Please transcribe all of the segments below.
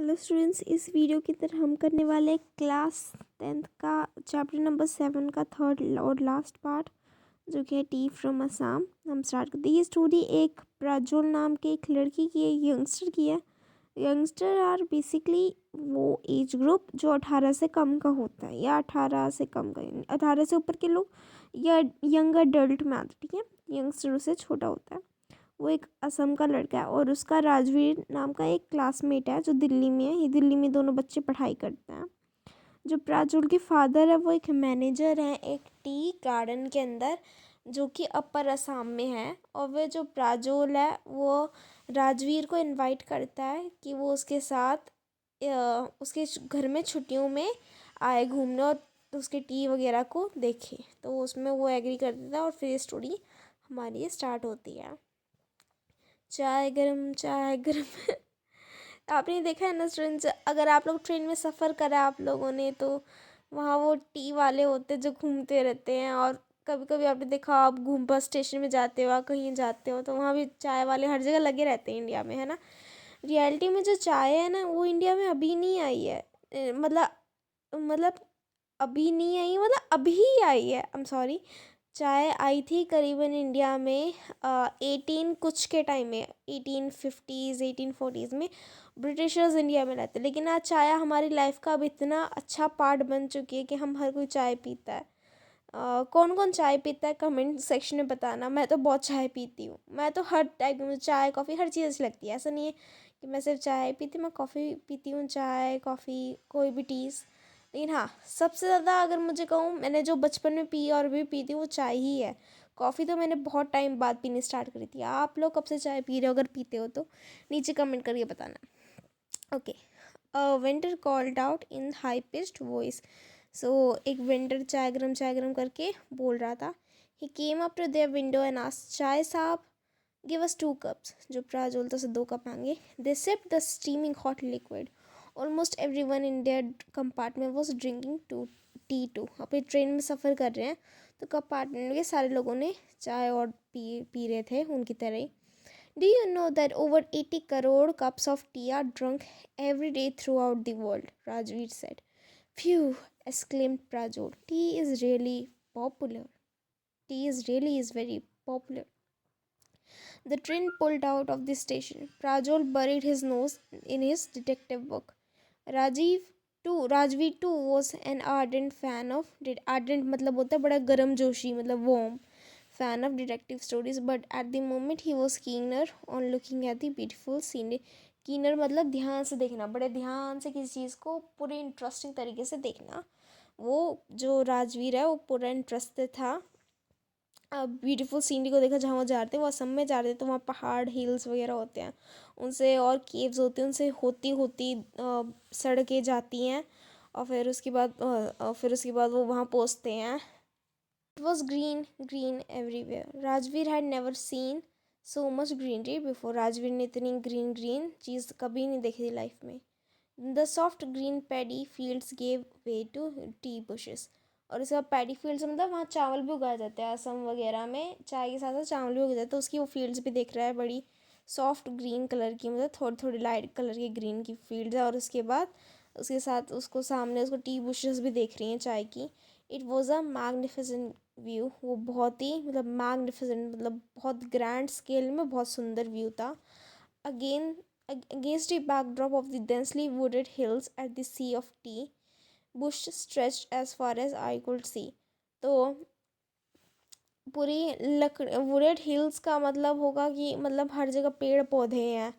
Hello students, इस video की तरह हम करने वाले क्लास 10th का चैप्टर नंबर 7 का थर्ड और लास्ट पार्ट, जो कि है टी फ्रॉम असम। हम स्टार्ट करते हैं। ये स्टोरी एक प्राजोल नाम के एक लड़की की है, यंगस्टर की है। यंगस्टर आर बेसिकली वो एज ग्रुप जो 18 से कम का होता है, या 18 से कम का, 18 से ऊपर के लोग या यंग अडल्ट में आते, ठीक है। यंगस्टर उससे छोटा होता है। वो एक असम का लड़का है और उसका राजवीर नाम का एक क्लासमेट है जो दिल्ली में है। ये दिल्ली में दोनों बच्चे पढ़ाई करते हैं। जो प्राजूल के फादर है वो एक मैनेजर हैं एक टी गार्डन के अंदर, जो कि अपर असम में है। और वह जो प्राजूल है वो राजवीर को इनवाइट करता है कि वो उसके साथ उसके घर में छुट्टियों में आए घूमने और उसके टी वगैरह को देखे। तो उसमें वो एग्री कर देता है और फिर स्टोरी हमारी स्टार्ट होती है। चाय गरम चाय गरम आपने देखा है ना स्टूडेंट्स, अगर आप लोग ट्रेन में सफ़र करा आप लोगों ने, तो वहाँ वो टी वाले होते हैं जो घूमते रहते हैं। और कभी कभी आपने देखा, आप घूम बस स्टेशन में जाते हो, कहीं जाते हो, तो वहाँ भी चाय वाले हर जगह लगे रहते हैं इंडिया में, है ना। रियलिटी में जो चाय है ना, वो इंडिया में अभी नहीं आई है। मतलब अभी नहीं आई, मतलब अभी आई है। I am sorry. चाय आई थी करीबन इंडिया में 18 कुछ के टाइम में, 1850s 1840s में ब्रिटिशर्स इंडिया में रहते। लेकिन आज चाय हमारी लाइफ का अब इतना अच्छा पार्ट बन चुकी है कि हम हर कोई चाय पीता है। कौन कौन चाय पीता है कमेंट सेक्शन में बताना। मैं तो बहुत चाय पीती हूँ। मैं तो हर टाइप में चाय कॉफ़ी हर चीज़ अच्छी लगती है। ऐसा नहीं है कि मैं सिर्फ चाय पीती, मैं कॉफ़ी पीती हूँ, चाय कॉफ़ी कोई भी टीज़। लेकिन हाँ, सबसे ज़्यादा अगर मुझे कहूँ, मैंने जो बचपन में पी और भी पीती हूँ वो चाय ही है। कॉफ़ी तो मैंने बहुत टाइम बाद पीनी स्टार्ट करी थी। आप लोग कब से चाय पी रहे हो? अगर पीते हो तो नीचे कमेंट करके बताना। Okay. Vendor called out in high pitched voice. So एक वेंडर चाय गरम करके बोल रहा था। He came up to their window and asked, चाय साहब, गिव अस 2 cups। जो प्राजोल से 2 कप मांगे। They sipped the steaming hot liquid. Almost everyone in their compartment was drinking tea too. अब ये ट्रेन में सफ़र कर रहे हैं तो कंपार्टमेंट के सारे लोगों ने चाय और पी रहे थे उनकी तरह ही। Do you know that over 80 crore cups of tea are drunk every day throughout the world? Rajveer said. Phew, exclaimed Prajol. Tea is really popular. Tea is very popular. The train pulled out of the station. Prajol buried his nose in his detective book. Rajveer too was an ardent fan of ardent मतलब होता है बड़ा गर्म जोशी, मतलब warm fan of detective stories, but at the moment he was keener on looking at the beautiful scene. Keener मतलब ध्यान से देखना, बड़े ध्यान से किसी चीज़ को पूरे इंटरेस्टिंग तरीके से देखना। वो जो राजवीर है वो पूरा इंटरेस्टेड था ब्यूटीफुल सीनरी को देखा। जहाँ वो जा रहे थे, वो असम में जा रहे थे, तो वहाँ पहाड़ हिल्स वगैरह होते हैं, उनसे और केव्स होती हैं, उनसे होती होती सड़कें जाती हैं। और फिर उसके बाद वो वहाँ पहुँचते हैं। It was green everywhere. Rajveer had never seen so much greenery before. Rajveer ने इतनी ग्रीन चीज़ कभी नहीं देखी थी लाइफ में। The soft green paddy fields gave way to tea bushes. और इसके बाद पैडी फील्ड्स मतलब वहाँ चावल भी उगाए जाते हैं। असम वगैरह में चाय के साथ साथ चावल भी उगाए जाते हैं, तो उसकी वो फील्ड्स भी देख रहा है, बड़ी सॉफ्ट ग्रीन कलर की, मतलब थोड़ी थोड़ी लाइट कलर की ग्रीन की फील्ड्स है। और उसके बाद उसके साथ उसको सामने उसको टी बुशेस भी देख रही हैं चाय की। It was a magnificent view. वो बहुत ही मतलब मैग्निफिसेंट मतलब बहुत ग्रैंड स्केल में बहुत सुंदर व्यू था। Again against the backdrop of the densely wooded hills at the sea of tea, bush stretched as far as I could see. तो पूरी वुडेड हिल्स का मतलब होगा कि मतलब हर जगह पेड़ पौधे हैं,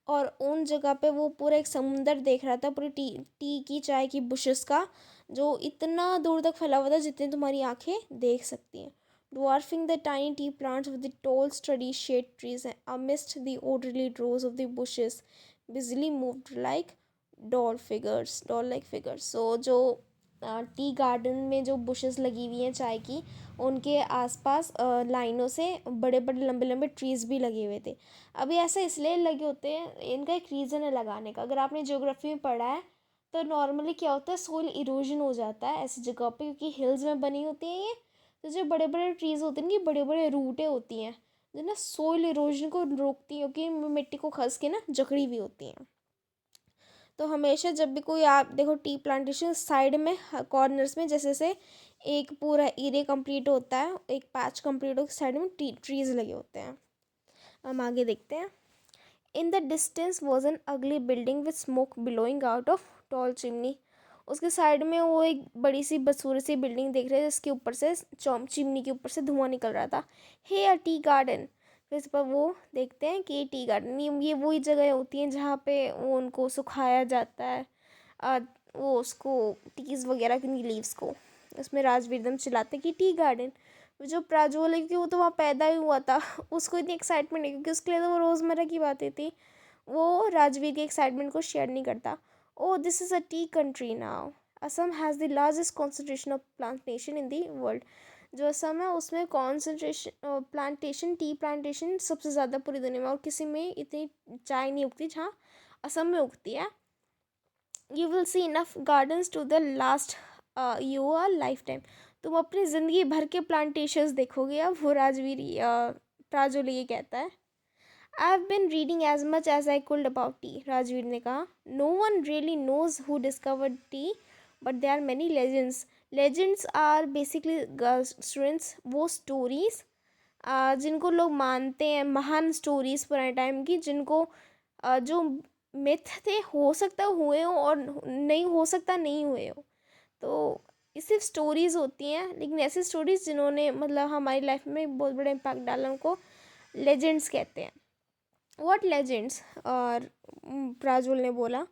और उन जगह पे वो पूरा एक समुंदर देख रहा था पूरी टी की चाय की बुशेस का, जो इतना दूर तक फैला हुआ था जितने तुम्हारी आंखें देख सकती हैं। Dwarfing the tiny tea plants with the tall, sturdy shade trees amidst the orderly rows of the bushes, busily moved like doll-like figures. So जो टी गार्डन में जो बुशेस लगी हुई हैं चाय की, उनके आसपास लाइनों से बड़े बड़े लंबे लंबे ट्रीज़ भी लगे हुए थे। अभी ऐसा इसलिए लगे होते हैं, इनका एक रीज़न है लगाने का। अगर आपने ज्योग्राफी में पढ़ा है तो नॉर्मली क्या होता है, सोइल इरोजन हो जाता है ऐसी जगह पे, क्योंकि हिल्स में बनी होती है ये। तो जो बड़े बड़े ट्रीज़ होते हैं, ये बड़े बड़े रूटें होती हैं जो ना सोइल इरोजन को रोकती हैं, क्योंकि मिट्टी को खस के ना जकड़ी हुई होती हैं। तो हमेशा जब भी कोई आप देखो टी प्लांटेशन साइड में कॉर्नर्स में जैसे से एक पूरा एरिया कंप्लीट होता है, एक पैच कंप्लीट होकर साइड में ट्रीज लगे होते हैं। हम आगे देखते हैं। In the distance was an अगली building with smoke billowing out of tall chimney. उसके साइड में वो एक बड़ी सी बदसूरत सी बिल्डिंग देख रहे हैं जिसके ऊपर से चिमनी के ऊपर से धुआं निकल रहा था। हे अ टी गार्डन। फिर इस पर वो देखते हैं कि टी गार्डन ये वही जगह होती हैं जहाँ पे वो उनको सुखाया जाता है, आ, वो उसको टीज वगैरह की लीव्स को। उसमें राजवीर एकदम चिल्लाते कि टी गार्डन। जो प्राजोल है क्योंकि वो तो वहाँ पैदा ही हुआ था उसको इतनी एक्साइटमेंट नहीं, क्योंकि उसके लिए तो वो रोज़मर्रा की बातें थी। वो राजवीर के एक्साइटमेंट को शेयर नहीं करता। O this is a tea country now. Assam has the largest concentration of plantation in the world. जो असम है उसमें कॉन्सेंट्रेशन प्लांटेशन टी प्लांटेशन सबसे ज़्यादा पूरी दुनिया में, और किसी में इतनी चाय नहीं उगती जहाँ असम में उगती है। You will see enough gardens to the last your lifetime. तुम अपनी ज़िंदगी भर के प्लांटेशंस देखोगे। अब वो राजवीर प्राजोल ये कहता है। I have been reading as much as I could about tea, Rajveer ने कहा। No one really knows who discovered tea but there are many legends. Legends are basically students वो स्टोरीज जिनको लोग मानते हैं महान स्टोरीज पुराने टाइम की, जिनको जो मिथ थे हो सकता हुए हो और नहीं हो सकता नहीं हुए हो। तो ये सिर्फ स्टोरीज़ होती हैं, लेकिन ऐसी स्टोरीज़ जिन्होंने मतलब हमारी लाइफ में बहुत बड़ा इम्पैक्ट डाला उनको लेजेंड्स कहते हैं। What legends? और प्राजुल ने बोला,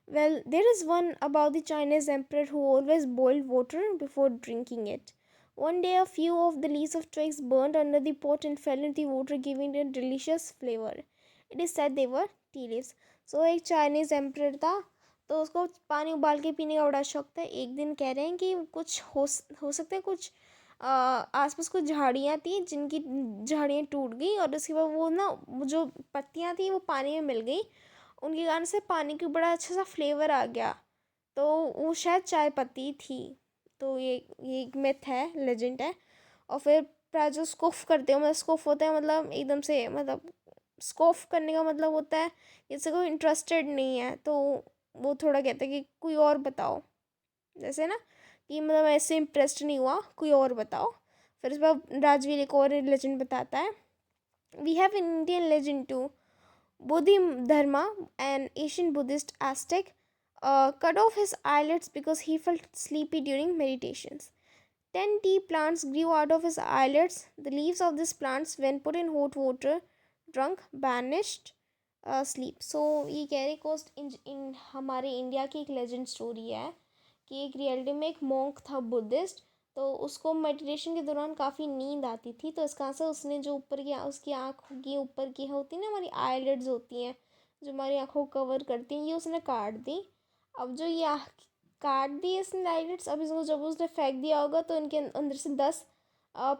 well there is one about the Chinese emperor who always boiled water before drinking it. One day a few of the leaves of twigs burned under the pot and fell into the water, giving it a delicious flavor. It is said they were tea leaves. So एक Chinese emperor था, तो उसको पानी उबाल के पीने का बड़ा शौक था। एक दिन कह रहे हैं कि कुछ हो सकता है कुछ आसपास कुछ झाड़ियाँ थी जिनकी झाड़ियाँ टूट गई, और उसके बाद वो ना जो पत्तियाँ थी वो पानी में मिल गई, उनके कारण से पानी की बड़ा अच्छा सा फ्लेवर आ गया। तो वो शायद चाय पत्ती थी। तो ये एक मिथ है, लेजेंड है। और फिर प्राजो स्कोफ करते हो, मतलब स्कोफ होता है मतलब एकदम से, मतलब स्कोफ करने का मतलब होता है जैसे कोई इंटरेस्टेड नहीं है, तो वो थोड़ा कहता है कि कोई और बताओ, जैसे ना कि मतलब ऐसे इम्प्रेस्ड नहीं हुआ, कोई और बताओ। फिर उस बाद राजवीर एक और लेजेंड बताता है। We have Indian legend to Bodhi Dharma, an ancient Buddhist ascetic, cut off his eyelids because he felt sleepy during meditations. 10 tea plants grew out of his eyelids. The leaves of these plants, when put in hot water, drunk, banished sleep. So ये कह रहे coast इन हमारे India की एक legend story है कि एक reality में एक मॉन्क था बुद्धिस्ट, तो उसको मेडिटेशन के दौरान काफ़ी नींद आती थी, तो इस कारण से उसने जो ऊपर की उसकी आँख की ऊपर की होती है ना, हमारी आईलिड्स होती हैं जो हमारी आँखों को कवर करती हैं, ये उसने काट दी। अब जो ये काट दी इसने आईलिड्स, अब इसको जब उसने फेंक दिया होगा तो इनके अंदर से 10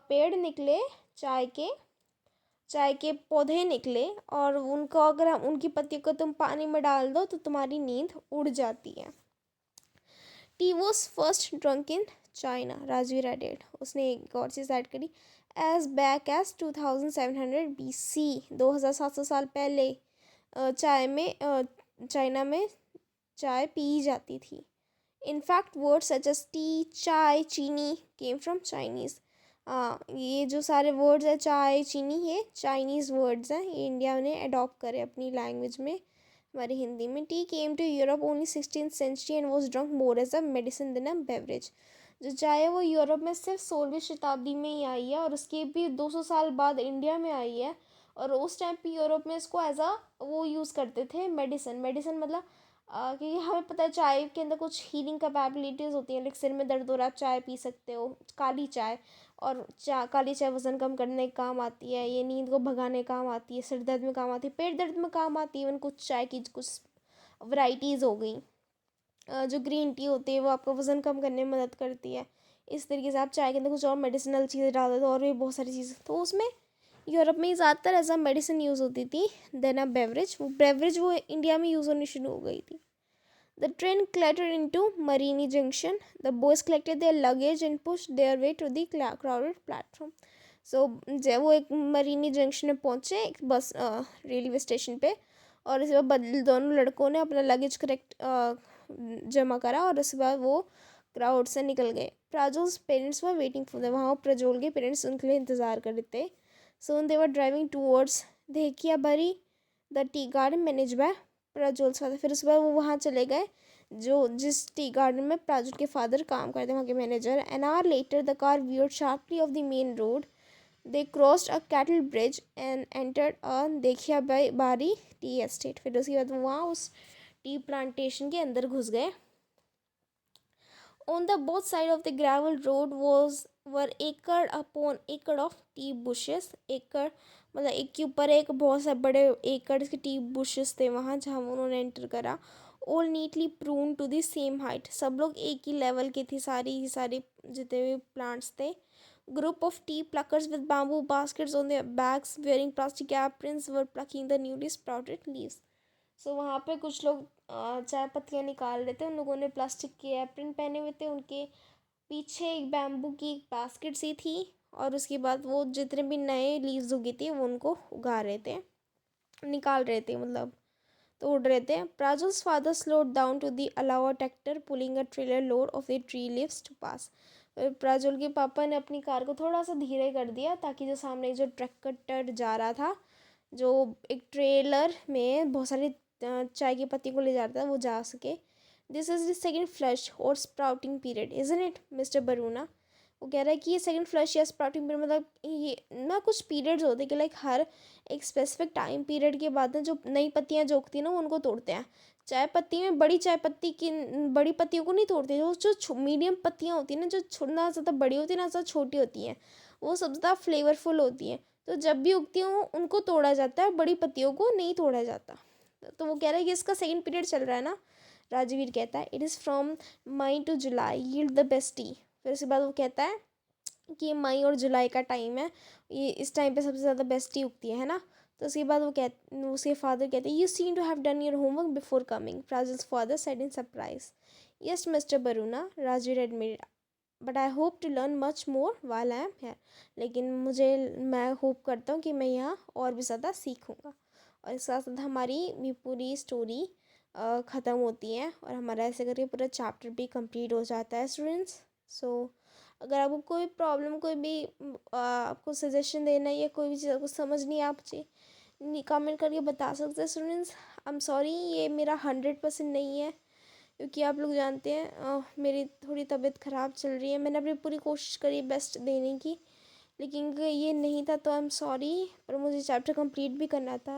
पेड़ निकले, चाय के पौधे निकले, और उनको अगर हम उनकी पत्तियों को तुम पानी में डाल दो तो तुम्हारी नींद उड़ जाती है। Tea was first drunk in China, Rajveer added. उसने एक और चीज़ ऐड करी, एज बैक एज 2700 BC, 2700 साल पहले चाइना में चाय पी जाती थी। In fact words such as tea, chai, chini came from Chinese. ये जो सारे वर्ड्स हैं चाय, चीनी, ये चाइनीज़ वर्ड्स हैं, ये इंडिया ने अडॉप्ट करे अपनी लैंग्वेज में, हमारी हिंदी में। Tea came to Europe only 16th century and was drunk more as a medicine than a beverage. जो चाय है वो यूरोप में सिर्फ 16वीं शताब्दी में ही आई है, और उसके भी 200 साल बाद इंडिया में आई है। और उस टाइम पे यूरोप में इसको एज अ वो यूज़ करते थे मेडिसिन मतलब क्योंकि हमें पता है चाय के अंदर कुछ हीलिंग कैपेबिलिटीज़ होती हैं, लाइक सिर में दर्द हो रहा है आप चाय पी सकते हो, काली चाय। और काली चाय वज़न कम करने का काम आती है, ये नींद को भगाने का काम आती है, सिर दर्द में काम आती है, पेट दर्द में काम आती है। इवन कुछ चाय की कुछ वैरायटीज़ हो गई, जो ग्रीन टी होती है वो आपका वज़न कम करने में मदद करती है। इस तरीके से आप चाय के अंदर कुछ और मेडिसिनल चीज़ें डाल देते हो, और भी बहुत सारी चीज़ें, तो उसमें यूरोप में ही ज़्यादातर एज अ मेडिसिन यूज़ होती थी देन अ बेवरेज। वो इंडिया में यूज़ होनी शुरू हो गई थी। The train clattered into Marini Junction. The boys collected their luggage and pushed their way to the crowded platform. So जब वो एक मरीनी जंक्शन में पहुँचे, एक बस रेलवे स्टेशन पे, और इसके बाद दोनों लड़कों ने अपना लगेज करेक्ट जमा करा और उसके बाद वो क्राउड से निकल गए. Prajol's parents were waiting for them. वहाँ प्रज्वल के पेरेंट्स उनके लिए इंतज़ार कर रहे थे. Soon they were driving towards Dhekiabari the tea garden manage by Prajol's father. फिर उसके बाद वो वहाँ चले गए जो जिस टी गार्डन में प्राजोल के फादर काम करते हैं, वहाँ के manager. An hour later the car veered sharply off the main road. They crossed a cattle bridge and entered a Dhekiabari tea estate. फिर उसके बाद वहाँ उस टी प्लांटेशन के अंदर घुस गए. On the both side of the gravel road were acre upon acre of tea bushes. एकड़ मतलब एक के ऊपर एक बहुत से बड़े एकड़ के टी बुशेस थे वहाँ जहाँ उन्होंने एंटर करा. All neatly prune to the same height. सब लोग एक ही लेवल के थे, सारी जितने भी प्लांट्स थे. Group of tea pluckers with bamboo baskets on their backs wearing plastic aprons were plucking the newly sprouted leaves. So वहाँ पे कुछ लोग चाय पत्तियाँ निकाल रहे थे. उन लोगों ने प्लास्टिक के एप्रन पहने हुए थे. उनके पीछे एक बैम्बू की एक बास्केट सी थी और उसके बाद वो जितने भी नए लीव्स उगी थी वो उनको उगा रहे थे, निकाल रहे थे, मतलब तोड़ रहे थे. Prajul's father slowed down to the allow a tractor pulling a trailer load of the tree leaves to pass. प्राजुल के पापा ने अपनी कार को थोड़ा सा धीरे कर दिया ताकि जो सामने जो ट्रैक्टर जा रहा था, जो एक ट्रेलर में बहुत सारी चाय की पत्ती को ले जाता था, वो जा सके. This is the second flush or sprouting period isn't it mister Baruna. वो कह रहा है कि ये सेकंड फ्लश या स्प्राउटिंग पीरियड मतलब ये ना कुछ पीरियड्स होते हैं कि लाइक हर एक स्पेसिफिक टाइम पीरियड के बाद ना जो नई पत्तियाँ जो उगती हैं ना उनको तोड़ते हैं. चाय पत्ती में बड़ी चाय पत्ती की बड़ी पत्तियों को नहीं तोड़ते. जो मीडियम पत्तियाँ होती हैं ना, जो ना ज़्यादा बड़ी होती है ना ज़्यादा छोटी होती हैं, वो सब ज़्यादा फ्लेवरफुल होती हैं. तो जब भी उगती हैं उनको तोड़ा जाता है, बड़ी पत्तियों को नहीं तोड़ा जाता. तो वो कह रहा है कि इसका सेकंड पीरियड चल रहा है ना. राजवीर कहता है it is from May to July yield the best tea. फिर उसके बाद वो कहता है कि ये मई और जुलाई का टाइम है, ये इस टाइम पे सबसे ज़्यादा बेस्ट टी उगती है ना. तो उसके बाद उसके फादर कहते हैं you seem to have done your homework before coming. Prajul's father said in surprise. Yes mister Baruna, Rajveer admitted, but I hope to learn much more while I am here. लेकिन मैं होप करता हूँ कि मैं यहाँ और भी ज़्यादा सीखूँगा. और इसके साथ हमारी भी पूरी स्टोरी ख़त्म होती है और हमारा ऐसे करके पूरा चैप्टर भी कंप्लीट हो जाता है स्टूडेंट्स. सो अगर आपको कोई प्रॉब्लम, कोई भी आपको सजेशन देना है या कोई भी चीज़ आपको समझ नहीं आ मुझे कमेंट करके बता सकते हैं स्टूडेंट्स. आई एम सॉरी, ये मेरा 100% नहीं है क्योंकि आप लोग जानते हैं मेरी थोड़ी तबीयत ख़राब चल रही है. मैंने अपनी पूरी कोशिश करी बेस्ट देने की, लेकिन ये नहीं था तो आई एम सॉरी. पर मुझे चैप्टर कंप्लीट भी करना था.